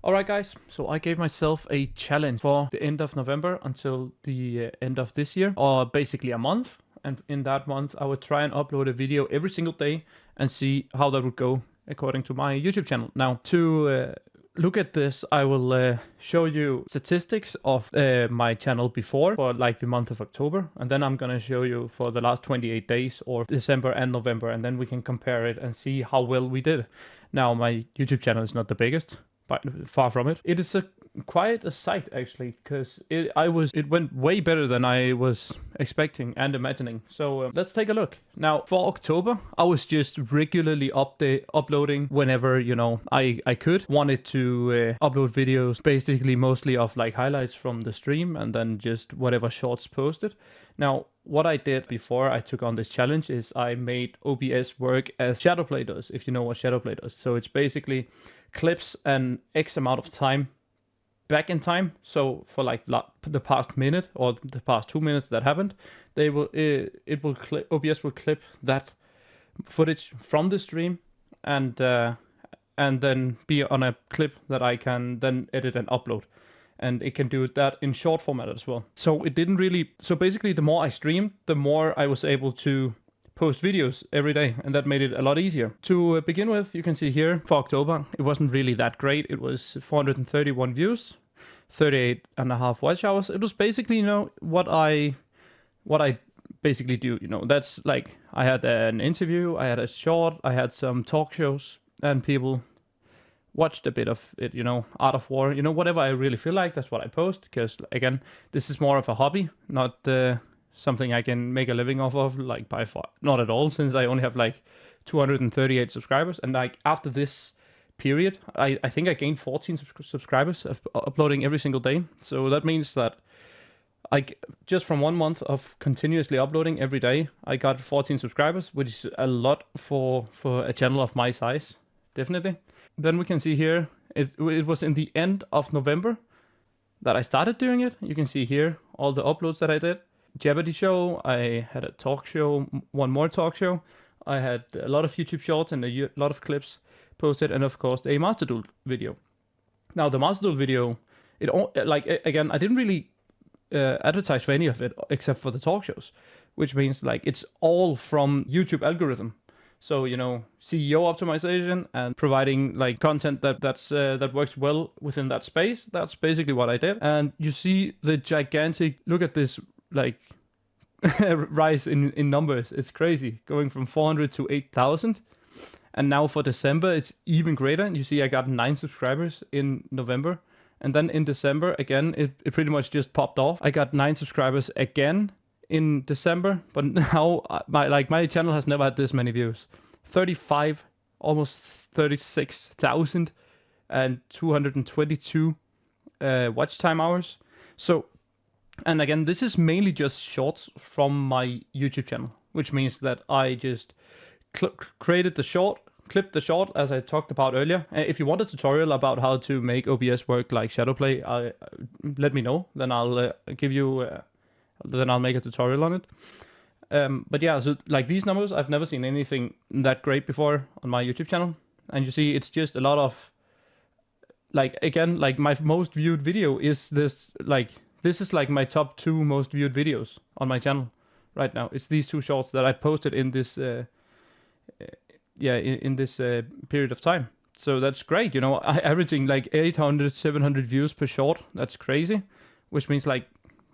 Alright guys, so I gave myself a challenge for the end of November until the end of this year, or basically a month. And in that month I would try and upload a video every single day and see how that would go according to my YouTube channel. Now to look at this, I will show you statistics of my channel before for like the month of October, and then I'm gonna show you for the last 28 days or December and November, and then we can compare it and see how well we did. Now my YouTube channel is not the biggest, but far from it. It is quite a sight actually, because it went way better than I was expecting and imagining. So let's take a look. Now for October, I was just regularly uploading whenever I could. Wanted to upload videos basically mostly of like highlights from the stream and then just whatever shorts posted. Now what I did before I took on this challenge is I made OBS work as Shadowplay does, if you know what Shadowplay does. So it's basically clips an X amount of time back in time. So for like the past minute or the past 2 minutes that happened, OBS will clip that footage from the stream and then be on a clip that I can then edit and upload. And it can do that in short format as well. So it didn't really. So basically, the more I streamed, the more I was able to post videos every day, and that made it a lot easier. To begin with, you can see here for October, it wasn't really that great. It was 431 views, 38.5 watch hours. It was basically, what I basically do. That's like I had an interview, I had a short, I had some talk shows, and people watched a bit of it. Art of War. Whatever I really feel like, that's what I post. Because again, this is more of a hobby, not something I can make a living off of, like by far not at all, since I only have like 238 subscribers. And like after this period, I think I gained 14 subscribers of uploading every single day. So that means that just from 1 month of continuously uploading every day, I got 14 subscribers, which is a lot for a channel of my size, definitely. Then we can see here, it was in the end of November that I started doing it. You can see here all the uploads that I did. Jeopardy show, I had a talk show, one more talk show. I had a lot of YouTube shorts and a lot of clips posted, and of course a Master Duel video. Now the Master Duel video, again, I didn't really advertise for any of it except for the talk shows, which means like it's all from YouTube algorithm. So CEO optimization and providing like content that works well within that space. That's basically what I did. And you see the gigantic, look at this like rise in numbers. It's crazy, going from 400 to 8,000. And now for December, it's even greater. And you see I got 9 subscribers in November. And then in December, again, it pretty much just popped off. I got 9 subscribers again in December, but now my channel has never had this many views. 35, almost 36,000 and 222 watch time hours. So, and again, this is mainly just shorts from my YouTube channel, which means that I just created the short, clipped the short, as I talked about earlier. If you want a tutorial about how to make OBS work like Shadowplay, let me know. Then I'll give you. Then I'll make a tutorial on it. But yeah, so like these numbers, I've never seen anything that great before on my YouTube channel. And you see, it's just a lot of, like, again, like my most viewed video is this, like, this is like my top 2 most viewed videos on my channel right now. It's these 2 shorts that I posted in this, in this period of time. So that's great, averaging like 800, 700 views per short. That's crazy, which means like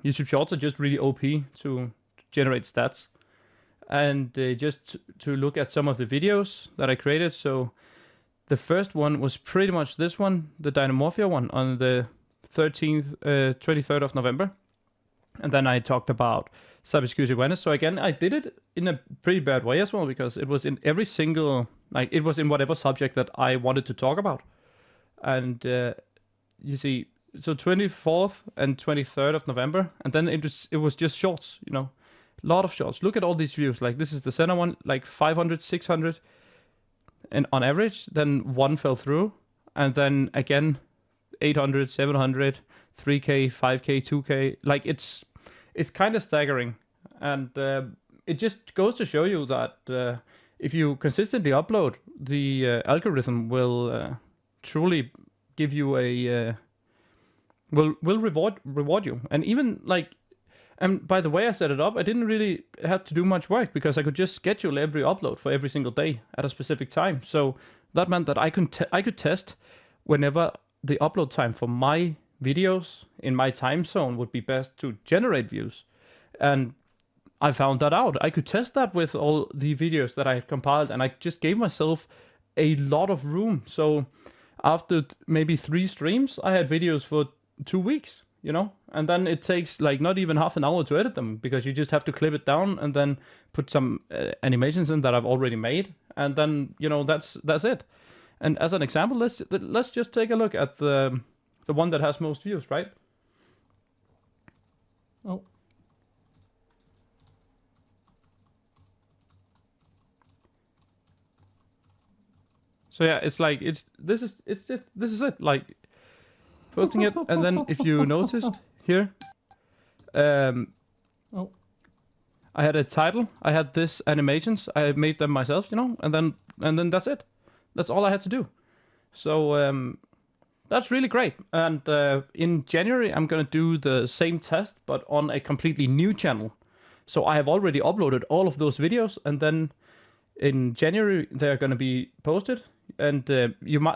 YouTube Shorts are just really OP to generate stats. And just to look at some of the videos that I created. So the first one was pretty much this one, the Dynamorphia one, on the 23rd of November. And then I talked about cybersecurity awareness. So again, I did it in a pretty bad way as well, because it was in every single, like it was in whatever subject that I wanted to talk about. And you see, so 24th and 23rd of November, and then it was just shorts, a lot of shorts. Look at all these views. Like this is the center one, like 500, 600, and on average. Then one fell through, and then again 800, 700, 3K, 5K, 2K. Like it's kind of staggering, and it just goes to show you that if you consistently upload, the algorithm will truly give you a will reward you. And even like, and by the way I set it up, I didn't really have to do much work because I could just schedule every upload for every single day at a specific time. So that meant that I could test whenever the upload time for my videos in my time zone would be best to generate views. And I found that out. I could test that with all the videos that I had compiled, and I just gave myself a lot of room. So after maybe 3 streams, I had videos for 2 weeks, you know? And then it takes like not even half an hour to edit them, because you just have to clip it down and then put some animations in that I've already made. And then, you know, that's it. And as an example, let's just take a look at the one that has most views, right? Oh. So yeah, it's like this is it. Like posting it, and then if you noticed here, oh, I had a title, I had this animations, I made them myself, you know, and then that's it. That's all I had to do. So that's really great. And in January, I'm gonna do the same test, but on a completely new channel. So I have already uploaded all of those videos, and then in January they're gonna be posted. And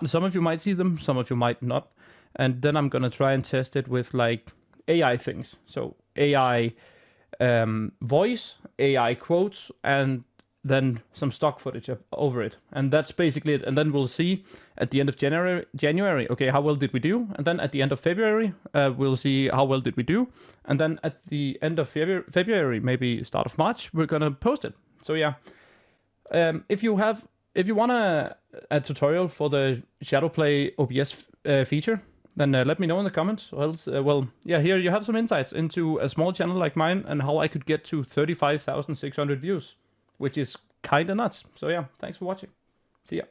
some of you might see them, some of you might not. And then I'm gonna try and test it with like AI things. So AI voice, AI quotes, and then some stock footage over it. And that's basically it. And then we'll see at the end of January, okay, how well did we do? And then at the end of February, we'll see how well did we do. And then at the end of February, maybe start of March, we're gonna post it. So yeah, if you want a tutorial for the Shadowplay OBS feature, then let me know in the comments. Or else, well, yeah, here you have some insights into a small channel like mine and how I could get to 35,600 views, which is kind of nuts. So yeah, thanks for watching. See ya.